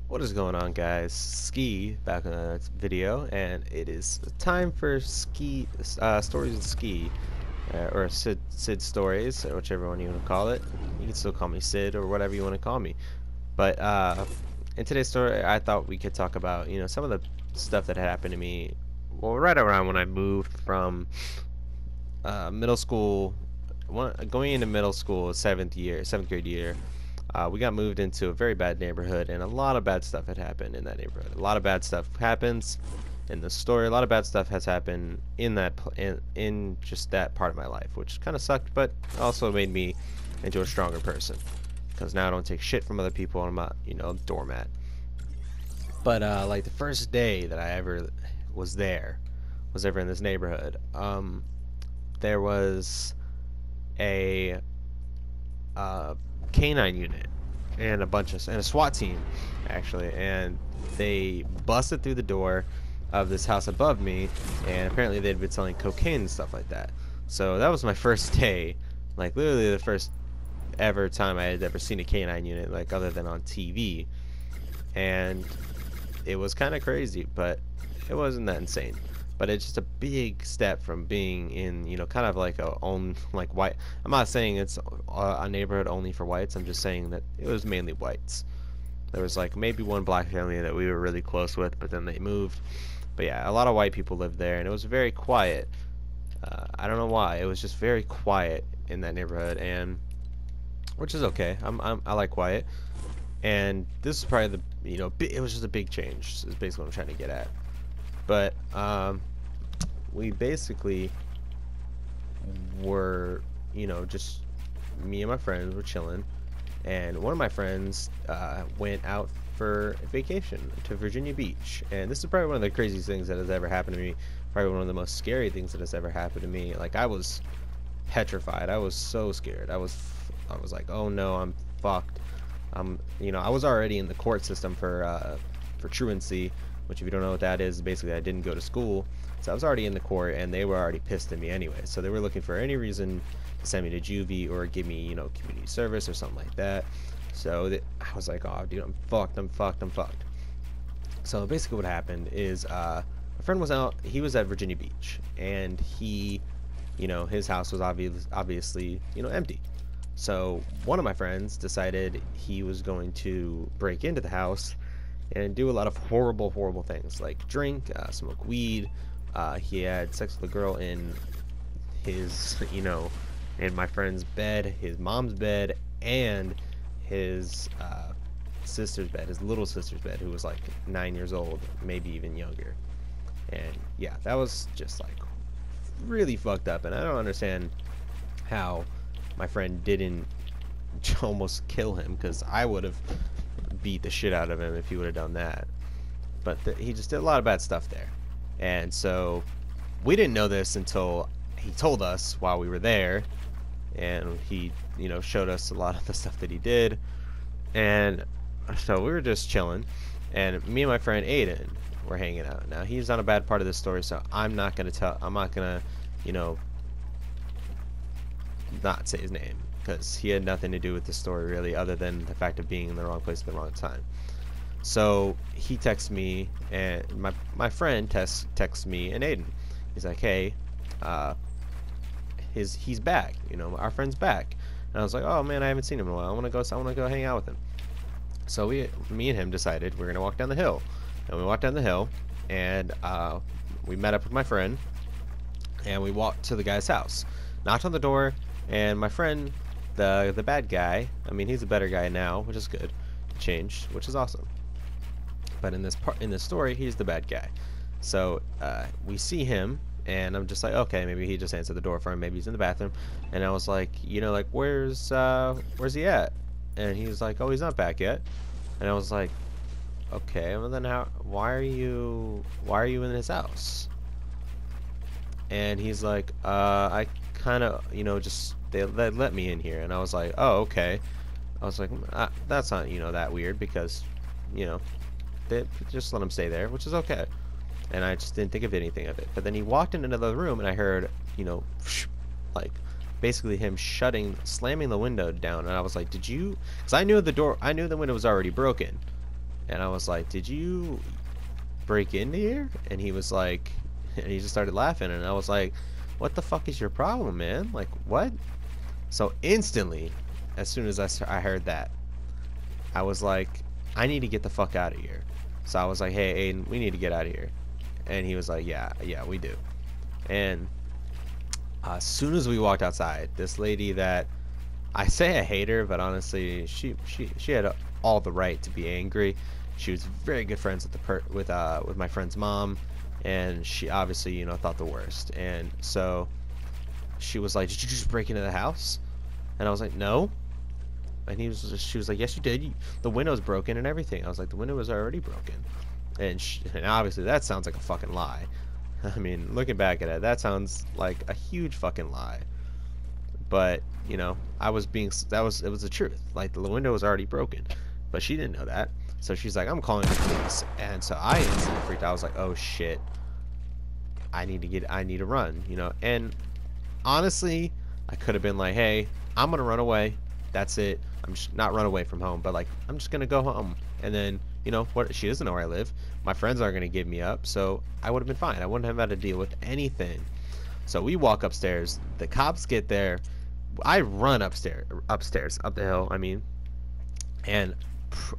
What is going on, guys? Ski back on the video, and it is time for Ski stories of Ski, or Sid stories, or whichever one you want to call it. You can still call me Sid or whatever you want to call me. But in today's story, I thought we could talk about some of the stuff that had happened to me. Well, right around when I moved from middle school, going into middle school, seventh grade year. We got moved into a very bad neighborhood, and a lot of bad stuff had happened in that neighborhood. A lot of bad stuff happens in the story. A lot of bad stuff has happened in in just that part of my life, which kind of sucked, but also made me into a stronger person. Because now I don't take shit from other people, and I'm not, doormat. But like the first day that I ever was there, was ever in this neighborhood, there was a uh, canine unit and a SWAT team actually, and they busted through the door of this house above me, and apparently they'd been selling cocaine and stuff like that. So that was my first day, like literally the first ever time I had ever seen a canine unit, like other than on TV, and it was kind of crazy, but it wasn't that insane. But it's just a big step from being in, kind of like a own like white. I'm not saying it's a neighborhood only for whites. I'm just saying that it was mainly whites. There was like maybe one black family that we were really close with, but then they moved. But yeah, a lot of white people lived there, and it was very quiet. I don't know why. It was just very quiet in that neighborhood, and which is okay. I like quiet, and this is probably the it was just a big change. Is basically what I'm trying to get at. But we basically were, just me and my friends were chilling, and one of my friends went out for vacation to Virginia Beach, and this is probably one of the craziest things that has ever happened to me. Probably one of the most scary things that has ever happened to me. Like I was petrified. I was so scared. I was like, oh no, I'm fucked. I was already in the court system for truancy, which if you don't know what that is, basically I didn't go to school. So I was already in the court, and they were already pissed at me anyway. So they were looking for any reason to send me to juvie or give me, community service or something like that. So I was like, oh, dude, I'm fucked, I'm fucked, I'm fucked. So basically what happened is my friend was out, he was at Virginia Beach, and his house was obviously, empty. So one of my friends decided he was going to break into the house and do a lot of horrible, horrible things, like drink, smoke weed. He had sex with a girl in his, in my friend's bed, his mom's bed, and his sister's bed, his little sister's bed, who was like 9 years old, maybe even younger. And yeah, that was just like really fucked up, and I don't understand how my friend didn't almost kill him, because I would have beat the shit out of him if he would have done that. But he just did a lot of bad stuff there. And so we didn't know this until he told us while we were there, and he showed us a lot of the stuff that he did. And so we were just chilling, and me and my friend Aiden were hanging out. Now he's on a bad part of this story, so I'm not gonna not say his name, because he had nothing to do with the story really, other than the fact of being in the wrong place at the wrong time. So he texts me, and my friend texts me and Aiden. He's like, hey, he's back. Our friend's back. And I was like, oh man, I haven't seen him in a while. I want to go hang out with him. So me and him decided we're gonna walk down the hill, and we walked down the hill, and we met up with my friend, and we walked to the guy's house, knocked on the door, and my friend, the bad guy, I mean he's a better guy now, which is good, changed, which is awesome. But in this story, he's the bad guy. So we see him, and I'm just like, okay, maybe he just answered the door for him, maybe he's in the bathroom. And I was like, like where's he at? And he's like, oh, he's not back yet. And I was like, okay, well then why are you in his house? And he's like, I kind of, just they let me in here. And I was like, oh, okay. I was like, that's not that weird, because they just let him stay there, which is okay. And I just didn't think of anything of it. But then he walked into another room, and I heard like basically him slamming the window down. And I was like, did you? Because I knew the window was already broken, And I was like, did you break into here? And he was like, and he just started laughing. And I was like, what the fuck is your problem, man? Like, what? So instantly, as soon as I heard that, I was like, I need to get the fuck out of here. So I was like, hey, Aiden, we need to get out of here. And he was like, yeah, we do. And as soon as we walked outside, this lady that I say I hate her, but honestly, she had all the right to be angry. She was very good friends with with my friend's mom, and she obviously, you know, thought the worst. And so she was like, "Did you just break into the house?" And I was like, "No." And she was like, "Yes, you did. The window's broken and everything." I was like, "The window was already broken." And obviously that sounds like a fucking lie. I mean, looking back at it, that sounds like a huge fucking lie. But you know, I was being it was the truth. Like the window was already broken, but she didn't know that. So she's like, I'm calling the police. And so I instantly freaked out. I was like, oh shit, I need to run, you know. And honestly, I could have been like, hey, I'm gonna run away. That's it. I'm just not run away from home, but like I'm just gonna go home. And then, you know what, she doesn't know where I live. My friends aren't gonna give me up, so I would have been fine. I wouldn't have had to deal with anything. So we walk upstairs. The cops get there. I run upstairs, up the hill, I mean, and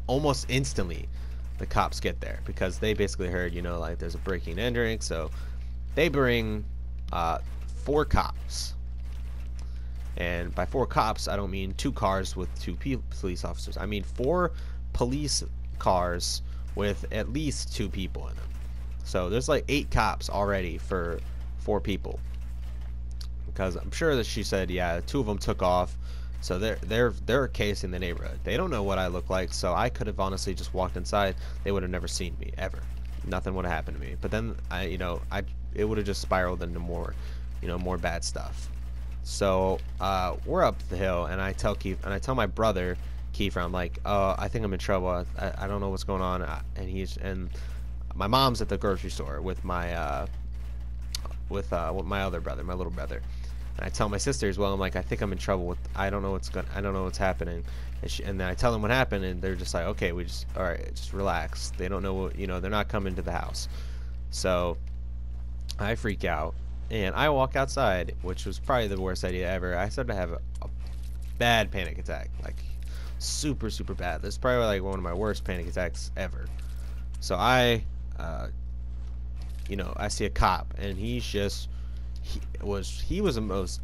almost instantly the cops get there because they basically heard, you know, like there's a breaking and entering. So they bring 4 cops. And by 4 cops, I don't mean 2 cars with 2 police officers. I mean 4 police cars with at least 2 people in them. So there's like 8 cops already for 4 people. Because I'm sure that she said, yeah, 2 of them took off, so they're casing the neighborhood. They don't know what I look like, so I could have honestly just walked inside. They would have never seen me ever. Nothing would have happened to me. But then it would have just spiraled into more, you know, more bad stuff. So we're up the hill, and I tell my brother Kiefer, I'm like, I think I'm in trouble. I don't know what's going on. And my mom's at the grocery store with my my other brother, my little brother. And I tell my sister as well. I'm like, I think I'm in trouble with. I don't know what's happening. And then I tell them what happened, and they're just like, okay, all right, just relax. They don't know what, you know, they're not coming to the house. So I freak out, and I walk outside, which was probably the worst idea ever. I started to have a bad panic attack, like super bad. This is probably like one of my worst panic attacks ever. So you know, I see a cop, and he was the most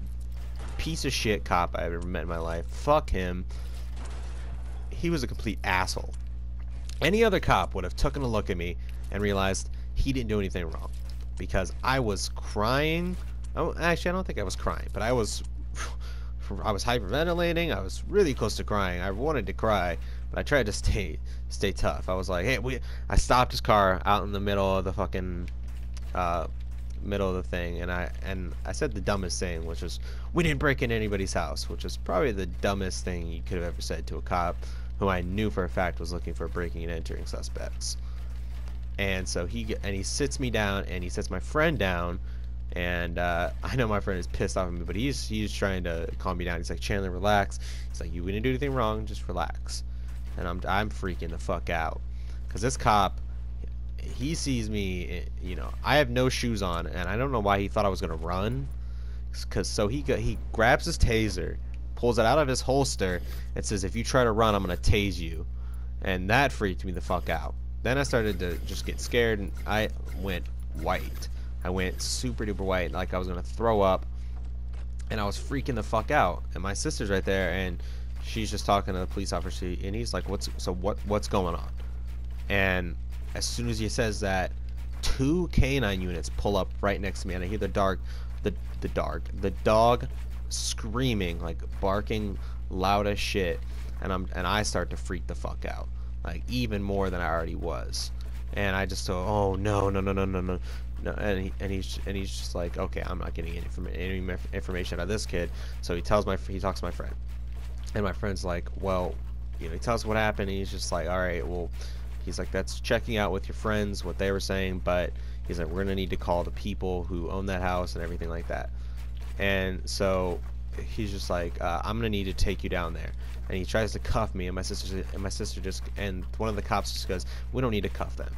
piece of shit cop I've ever met in my life. Fuck him. He was a complete asshole. Any other cop would have taken a look at me and realized he didn't do anything wrong, because I was crying. Oh, actually, I don't think I was crying, but I was hyperventilating. I was really close to crying. I wanted to cry, but I tried to stay tough. I was like, hey, I stopped his car out in the middle of the fucking middle of the thing, and I said the dumbest thing, which was, we didn't break into anybody's house, which was probably the dumbest thing you could have ever said to a cop who I knew for a fact was looking for breaking and entering suspects. And so he sits me down, and he sits my friend down, and I know my friend is pissed off at me, but he's trying to calm me down. He's like, Chandler, relax. He's like, you didn't do anything wrong, just relax. And I'm freaking the fuck out, because this cop, he sees me, you know, I have no shoes on, and I don't know why he thought I was gonna run. So he grabs his taser, pulls it out of his holster, and says, if you try to run, I'm gonna tase you. And that freaked me the fuck out. Then I started to just get scared, and I went white. I went super duper white, like I was gonna throw up, and I was freaking the fuck out. And my sister's right there, and she's just talking to the police officer, and he's like, what's going on? And as soon as he says that, 2 canine units pull up right next to me, and I hear the dog screaming, like barking loud as shit, and I start to freak the fuck out, like even more than I already was. And I just go, oh no, and he's just like, okay, I'm not getting any information out of this kid. So he talks to my friend, and my friend's like, well, you know, he tells what happened, and he's just like, all right, well, he's like, that's checking out with your friends, what they were saying, but he's like, we're gonna need to call the people who own that house and everything like that. And so he's just like, I'm gonna need to take you down there, and he tries to cuff me, and my sister just, and one of the cops just goes, we don't need to cuff them,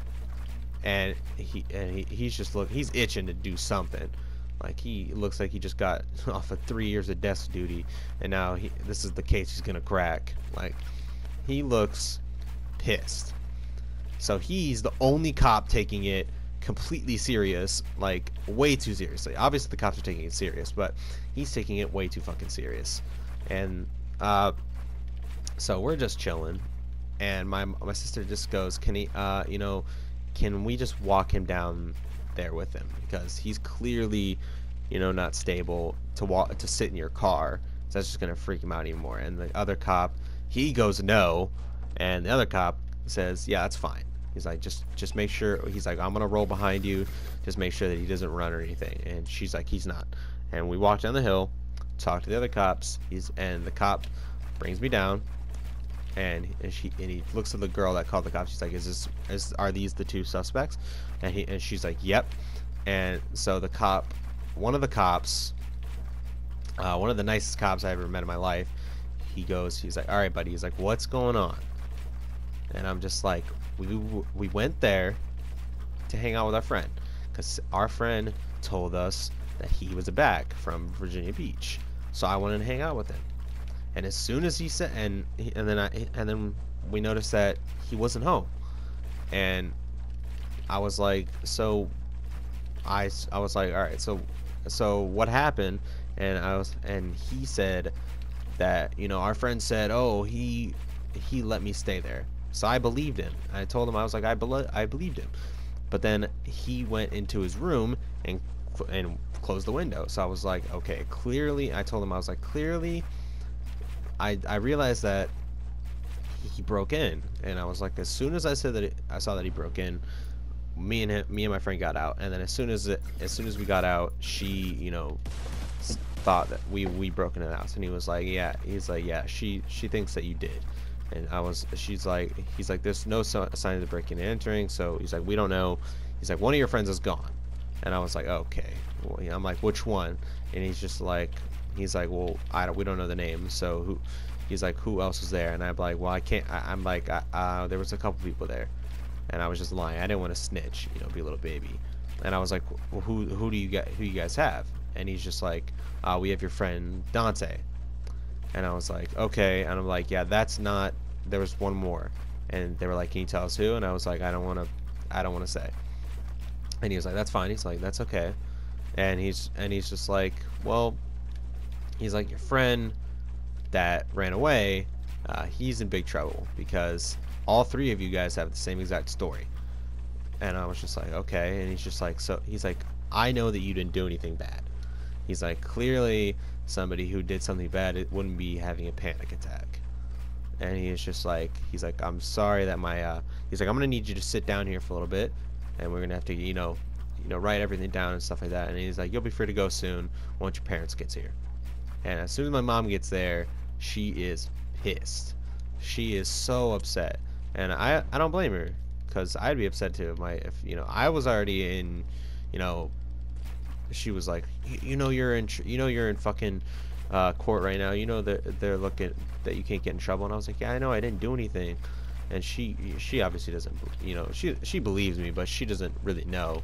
and he's just he's itching to do something. Like, he looks like he just got off of 3 years of desk duty, and now this is the case he's gonna crack. Like, he looks pissed. So he's the only cop taking it completely serious, like way too seriously. Obviously the cops are taking it serious, but he's taking it way too fucking serious. And so we're just chilling, and my sister just goes, can he can we just walk him down there with him, because he's clearly not stable to sit in your car, so that's just gonna freak him out even more. And the other cop, he goes no, and the other cop says, yeah, that's fine. He's like, just make sure. He's like, I'm gonna roll behind you, just make sure that he doesn't run or anything. And she's like, he's not. And we walk down the hill, talk to the other cops. And the cop brings me down, and he looks at the girl that called the cops. She's like, are these the two suspects? And she's like, yep. And so one of the cops, one of the nicest cops I ever met in my life, he's like, all right, buddy. He's like, what's going on? And I'm just like, we went there to hang out with our friend, because our friend told us that he was back from Virginia Beach, so I wanted to hang out with him. And as soon as he said, and then we noticed that he wasn't home, and I was like, I was like, all right, so what happened? And he said that our friend said, oh, he let me stay there. So I believed him. I told him, I was like, I believed him. But then he went into his room and closed the window. So I was like, okay, clearly, I told him, I was like, clearly, I realized that he broke in. And I was like, as soon as I said that I saw that he broke in, me and my friend got out. And then as soon as we got out, she thought that we broke into the house. And he was like, yeah. He's like, yeah, she thinks that you did. And he's like, there's no sign of the breaking and entering, so he's like, we don't know. He's like, one of your friends is gone. And I was like, okay. Well, I'm like, which one? And he's like, well, we don't know the name. So he's like, who else was there? And I'm like, well, I can't. I'm like, there was a couple people there, and I was just lying. I didn't want to snitch, be a little baby. And I was like, well, who you guys have? And he's just like, we have your friend Dante. And I was like, okay. And I'm like, yeah, that's not. There was one more. And they were like, can you tell us who? And I was like, I don't want to say. And he was like, that's fine. He's like, that's okay. And he's just like, well, he's like, your friend that ran away, he's in big trouble, because all three of you guys have the same exact story. And I was just like, okay. And he's just like, so he's like, I know that you didn't do anything bad. He's like, clearly somebody who did something bad, it wouldn't be having a panic attack. And he's like, I'm sorry that he's like, I'm gonna need you to sit down here for a little bit, and we're gonna have to write everything down and stuff like that. And he's like, you'll be free to go soon once your parents gets here. And as soon as my mom gets there, she is pissed. She is so upset, and I don't blame her, because I'd be upset too if I was already in. She was like, you're in fucking court right now. That they're looking that you can't get in trouble. And I was like, yeah, I know, I didn't do anything. And she obviously doesn't, she believes me, but she doesn't really know.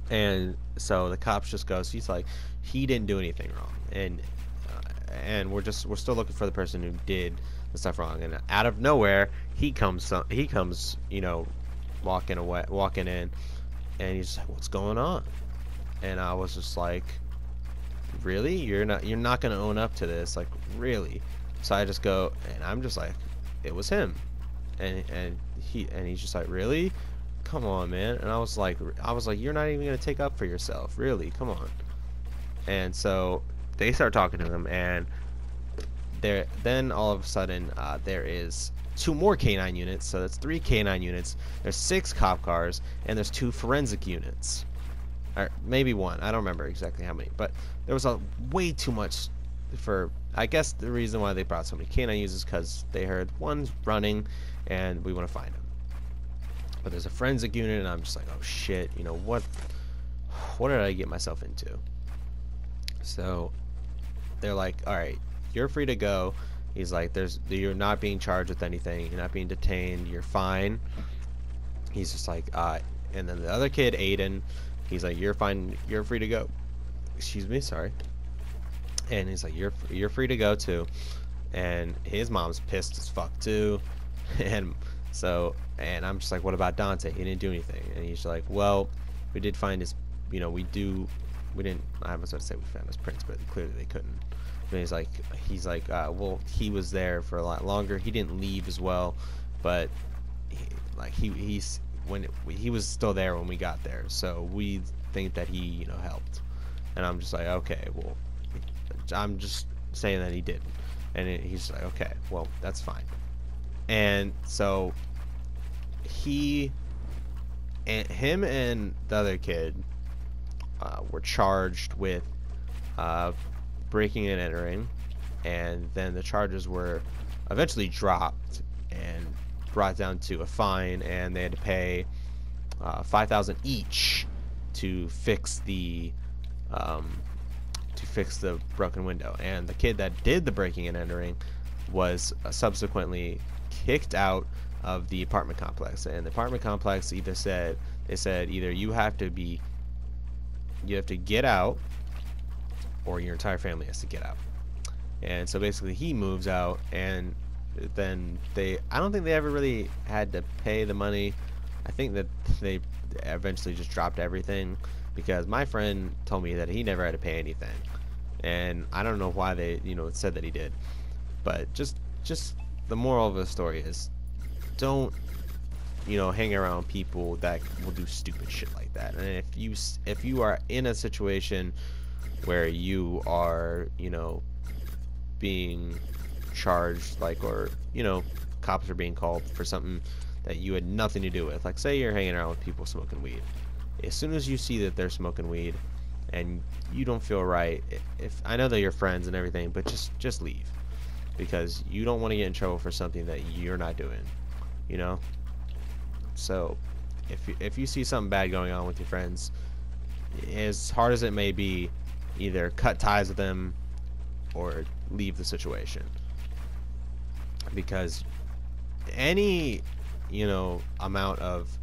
And so the cops just goes, he's like, he didn't do anything wrong, and we're still looking for the person who did the stuff wrong. And out of nowhere, he comes walking in, and he's like, what's going on? And I was just like, really? You're not gonna own up to this? Like, really? So I just go, and I'm just like, it was him. And he's just like, really? Come on, man. And I was like, you're not even gonna take up for yourself, really? Come on. And so they start talking to him, and then all of a sudden, there is 2 more K9 units. So that's 3 K9 units. There's 6 cop cars, and there's 2 forensic units. Or maybe 1. I don't remember exactly how many, but there was way too much for. I guess the reason why they brought so many K9 users is because they heard one's running, and we want to find him. But there's a forensic unit, and I'm just like, oh shit, what did I get myself into? So they're like, all right, you're free to go. He's like, you're not being charged with anything. You're not being detained. You're fine. He's just like, and then the other kid, Aiden, he's like, you're fine. You're free to go. Excuse me, sorry. And he's like, you're free to go too. And his mom's pissed as fuck too. And and I'm just like, what about Dante? He didn't do anything. And he's like, well, we did find his, we didn't, I was about to say we found his prints, but clearly they couldn't. And he's like, well, he was there for a lot longer. He didn't leave as well, but he was still there when we got there. So we think that he, helped. And I'm just like, okay, well, I'm just saying that he didn't. And he's like, okay, well, that's fine. And so him and the other kid were charged with breaking and entering, and then the charges were eventually dropped and brought down to a fine, and they had to pay $5,000 each to fix the broken window. And the kid that did the breaking and entering was subsequently kicked out of the apartment complex. And the apartment complex said either you have to get out, or your entire family has to get out. And so basically he moves out, and then I don't think they ever really had to pay the money. I think that they eventually just dropped everything, because my friend told me that he never had to pay anything. And I don't know why they, said that he did. But just the moral of the story is, don't, hang around people that will do stupid shit like that. And if you are in a situation where you are, being charged, or cops are being called for something that you had nothing to do with, like say you're hanging around with people smoking weed, as soon as you see that they're smoking weed and you don't feel right, if I know that you're friends and everything, but just leave, because you don't want to get in trouble for something that you're not doing, so if you see something bad going on with your friends, as hard as it may be, either cut ties with them or leave the situation, because any amount of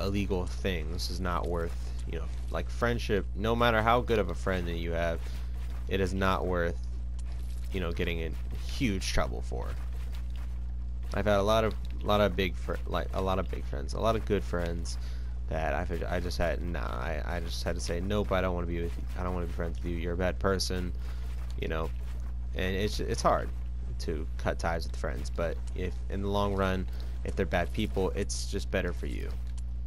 illegal things is not worth, like friendship, no matter how good of a friend that you have, it is not worth getting in huge trouble for. I've had a lot of big friends, a lot of good friends that I just had I just had to say, nope, I don't want to be with you. I don't want to be friends with you. You're a bad person, and it's hard to cut ties with friends, but if in the long run, if they're bad people, it's just better for you.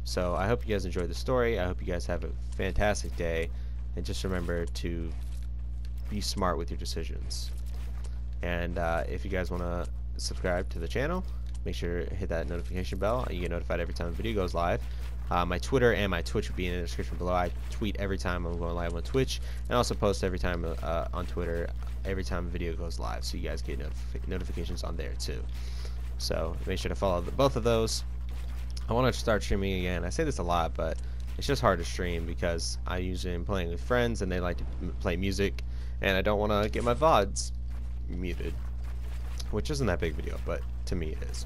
So I hope you guys enjoyed the story. I hope you guys have a fantastic day, and just remember to be smart with your decisions. And if you guys want to subscribe to the channel, make sure to hit that notification bell. You get notified every time a video goes live. My Twitter and my Twitch will be in the description below. I tweet every time I'm going live on Twitch, and also post every time on Twitter every time a video goes live, so you guys get notifications on there too. So make sure to follow both of those. I want to start streaming again. I say this a lot, but it's just hard to stream because I usually am playing with friends and they like to play music, and I don't want to get my VODs muted, which isn't that big of a deal, but to me it is.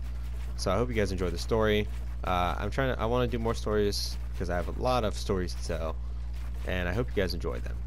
So I hope you guys enjoyed the story. I want to do more stories because I have a lot of stories to tell, and I hope you guys enjoyed them.